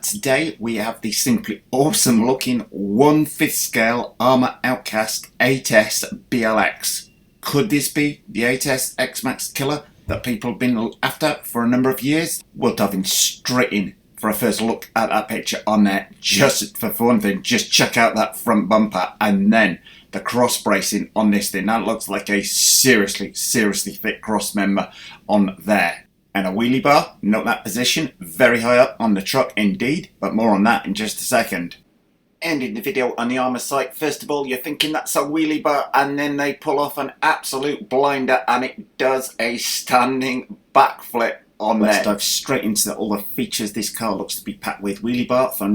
today we have the simply awesome looking 1/5 scale Arrma Outcast 8S BLX. Could this be the 8S X-Max killer that people have been after for a number of years? We'll dive in straight in for a first look at that picture on there. Just for one thing, just check out that front bumper and then the cross bracing on this thing. That looks like a seriously thick cross member on there. And a wheelie bar, note that position, very high up on the truck indeed, but more on that in just a second. Ending the video on the Arrma site, first of all you're thinking that's a wheelie bar, and then they pull off an absolute blinder and it does a standing backflip on there. Let's dive straight into all the features this car looks to be packed with. Wheelie bar for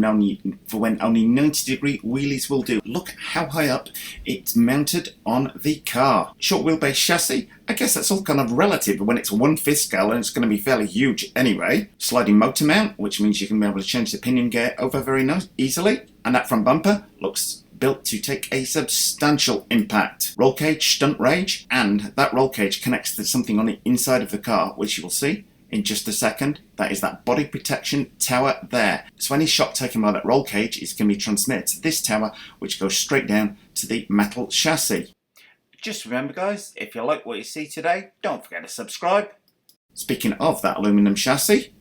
when only 90-degree wheelies will do. Look how high up it's mounted on the car. Short wheelbase chassis, I guess that's all kind of relative when it's 1/5 scale and it's going to be fairly huge anyway. Sliding motor mount, which means you can be able to change the pinion gear over very easily. And that front bumper looks built to take a substantial impact. Roll cage, stunt range, and that roll cage connects to something on the inside of the car, which you will see in just a second. That is that body protection tower there. So any shock taken by that roll cage is going to be transmitted to this tower, which goes straight down to the metal chassis. Just remember guys, if you like what you see today, don't forget to subscribe. Speaking of that aluminum chassis,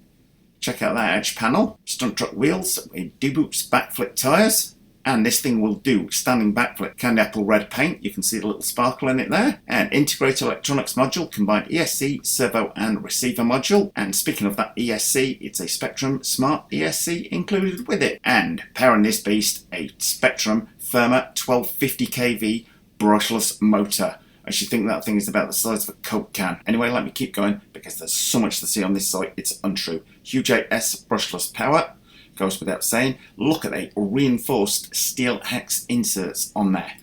check out that edge panel. Stunt truck wheels with D-boots backflip tyres. And this thing will do standing backflip candy apple red paint. You can see the little sparkle in it there. And integrated electronics module, combined ESC, servo and receiver module. And speaking of that ESC, it's a Spectrum Smart ESC included with it. And powering this beast, a Spectrum Firma 1250 kV brushless motor. I should think that thing is about the size of a Coke can. Anyway, let me keep going because there's so much to see on this site, it's untrue. Huge 8S brushless power. Goes without saying. Look at the reinforced steel hex inserts on there.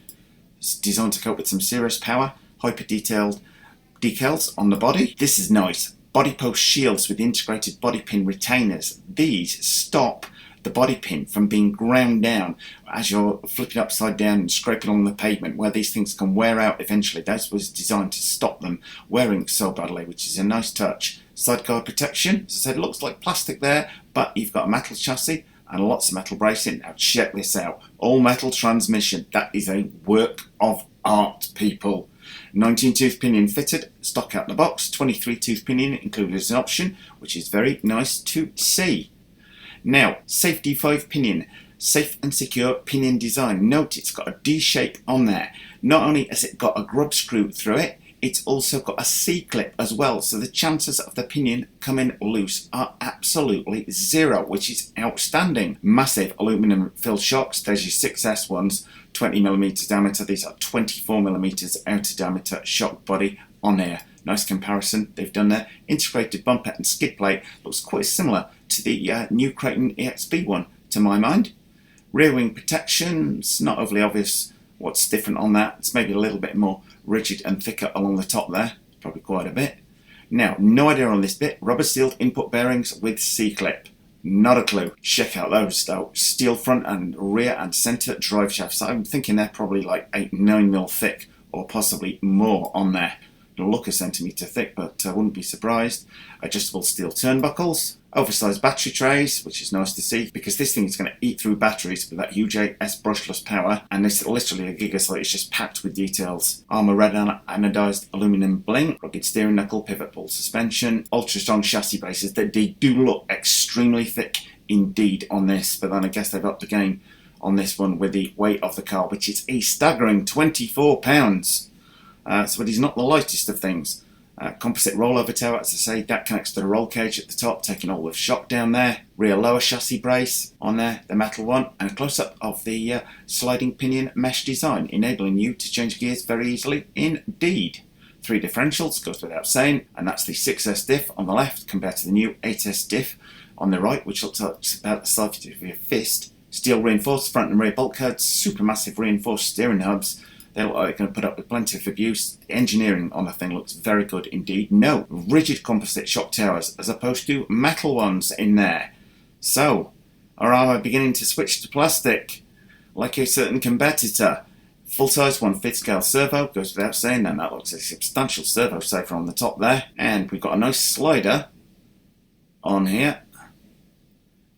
It's designed to cope with some serious power. Hyper detailed decals on the body. This is nice. Body post shields with integrated body pin retainers. These stop the body pin from being ground down as you're flipping upside down and scraping along the pavement, where these things can wear out eventually. That was designed to stop them wearing so badly, which is a nice touch. Sidecar protection, as I said, it looks like plastic there, but you've got a metal chassis and lots of metal bracing. Now check this out, all metal transmission. That is a work of art, people. 19 tooth pinion fitted, stock out the box. 23 tooth pinion included as an option, which is very nice to see. Now, safety 5 pinion, safe and secure pinion design. Note it's got a D shape on there. Not only has it got a grub screw through it, it's also got a C-clip as well, so the chances of the pinion coming loose are absolutely zero, which is outstanding. Massive aluminum filled shocks. There's your 6S ones, 20mm diameter. These are 24mm outer diameter shock body on there. Nice comparison they've done there. Integrated bumper and skid plate looks quite similar to the new Kraton EXB one, to my mind. Rear wing protection, it's not overly obvious what's different on that. It's maybe a little bit more rigid and thicker along the top there, probably quite a bit. Now, no idea on this bit. Rubber sealed input bearings with C-clip. Not a clue. Check out those though. Steel front and rear and centre drive shafts. I'm thinking they're probably like 8-9mm thick or possibly more on there. It'll look a centimetre thick, but I wouldn't be surprised. Adjustable steel turnbuckles. Oversized battery trays, which is nice to see because this thing is going to eat through batteries with that huge 8S brushless power, and this is literally a gigaslate. It's just packed with details. Arrma red anodized aluminum bling, rugged steering knuckle, pivot ball suspension, ultra strong chassis bases. They do look extremely thick indeed on this, but then I guess they've upped the game on this one with the weight of the car, which is a staggering 24 pounds. So it is not the lightest of things. Composite rollover tower, as I say, that connects to the roll cage at the top, taking all the shock down there. Rear lower chassis brace on there, the metal one, and a close-up of the sliding pinion mesh design, enabling you to change gears very easily indeed. 3 differentials, goes without saying, and that's the 6S diff on the left compared to the new 8S diff on the right, which looks about the size of your fist. Steel reinforced front and rear bulkheads, supermassive reinforced steering hubs. They look like they're going to put up with plenty of abuse. The engineering on the thing looks very good indeed. No rigid composite shock towers as opposed to metal ones in there. So, are Arrma beginning to switch to plastic like a certain competitor? Full-size 1/5 scale servo, goes without saying, and that looks a substantial servo saver on the top there. And we've got a nice slider on here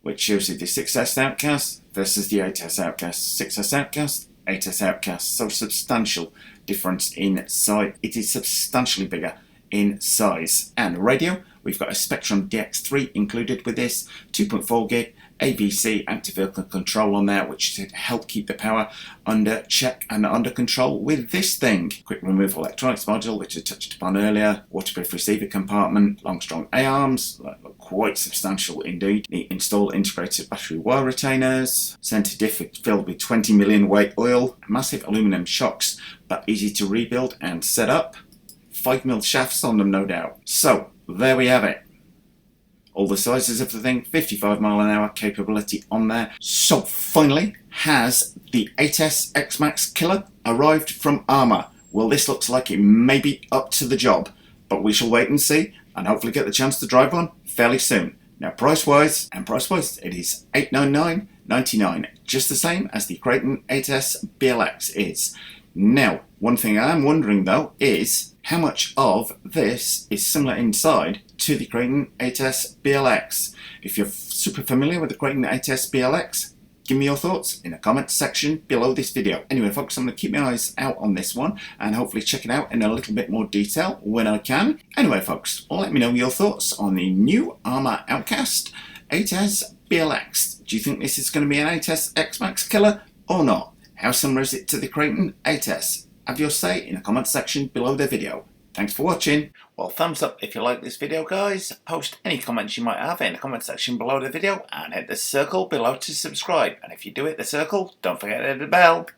which shows you the 6S Outcast versus the 8S Outcast. 6S Outcast, 8S Outcast. So substantial difference in size. It is substantially bigger in size. And radio, we've got a Spectrum DX3 included with this, 2.4 gig. ABC active vehicle control on there, which should help keep the power under check and under control with this thing. Quick remove electronics module, which I touched upon earlier. Waterproof receiver compartment, long strong A-arms, quite substantial indeed. The install integrated battery wire retainers, center diff filled with 20 million weight oil, massive aluminum shocks, but easy to rebuild and set up. 5mm shafts on them, no doubt. So there we have it. All the sizes of the thing, 55 mile an hour capability on there. So finally, has the 8S X-Max killer arrived from Arrma? Well, this looks like it may be up to the job, but we shall wait and see, and hopefully get the chance to drive one fairly soon. Now price-wise, it is $899.99, just the same as the Kraton 8S BLX is. Now, one thing I am wondering though is how much of this is similar inside to the Kraton 8S BLX. If you're super familiar with the Kraton 8S BLX, give me your thoughts in the comments section below this video. Anyway folks, I'm going to keep my eyes out on this one and hopefully check it out in a little bit more detail when I can. Anyway folks, let me know your thoughts on the new Arrma Outcast 8S BLX. Do you think this is going to be an 8S X-Max killer or not? How similar is it to the Kraton 8S? Have your say in the comments section below the video. Thanks for watching. Well, thumbs up if you like this video, guys. Post any comments you might have in the comment section below the video and hit the circle below to subscribe. And if you do hit the circle, don't forget to hit the bell.